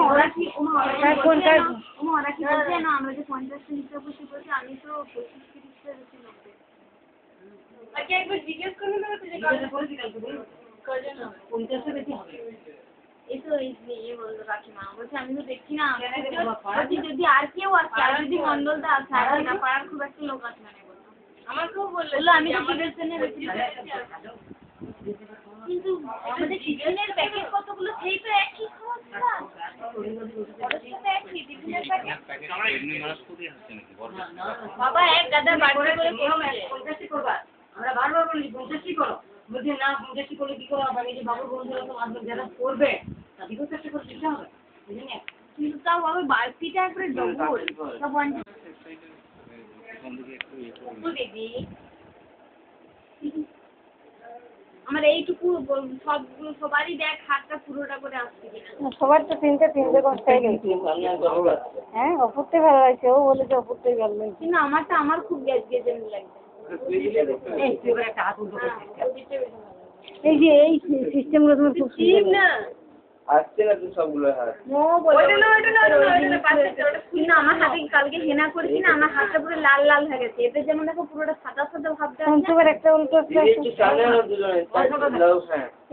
ওরা কি বলছে না আমরা যে 50 লিটার বসে বলছি আমি তো 25-30 লিটার একবার জিজ্ঞেস করলে না তুই বেশি হবে এই তো এই বলতো কাকিমা বলছে আমি তো দেখছি না যদি আর কেউ আসে আর যদি মন্ডলদা আসে আর এটা পাড়ার খুব একটা লোক আসে মানে আমাকেও বললো আমি তো কিডের কিন্তু আমাদের কিচেনের প্যাকেট কতগুলো সেই তো একই বাবা এক গাদা বাড়ি করে 50 করবা আমরা বারবার বলি 50 করো বলছি না 50 করলে কি করে হবে যে বাবুর বন্ধুরা তো আসবে যারা করবে তাদেরকেও চেষ্টা করে দিতে হবে বুঝলেন কিন্তু তাও বাবা বাড়তিটা একবারে ডবল সব দিদি আমার এইটুকু সবগুলো সবারই দেখ হাতটা পুরোটা করে আসছে কিনা সবার তো তিনটে করতেই গেছি হ্যাঁ অপুরতে ভালো লাগছে ও বলেছে অপুরতেই ভালো লাগছে কিন্তু আমারটা আমার খুব গেজেন লাগছে এই যে এই সিস্টেমগুলো তোমার খুব সুন্দর না আসছে না তো সবগুলো হাত না আমার হাতে কালকে হেনা করেছি না আমার হাতটা পুরো লাল লাল হয়ে গেছে এতে যেমন দেখো পুরোটা সাদা সাদা ভাবটা তোমার একটা উল্টো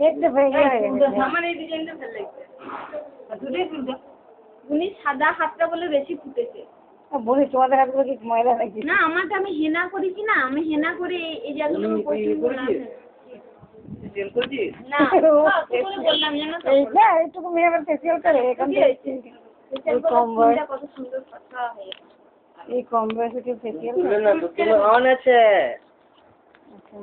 একটা ভেঙে গেছে আমার এই ডিজাইনটা ভালো লাগছে উনি সাদা হাতটা বলে বেশি ফুটেছে বলি তোমাদের হাতগুলো কি ময়লা নাকি না আমারটা আমি হেনা করেছি না আমি হেনা করে এই জায়গাগুলো না বললাম জানো তো এইটুকু মেয়ে আবার ফেসিয়াল করে এখান থেকে কত সুন্দর কথা হয়ে এই কম বয়সে কেউ ফেসিয়াল করে অন আছে আচ্ছা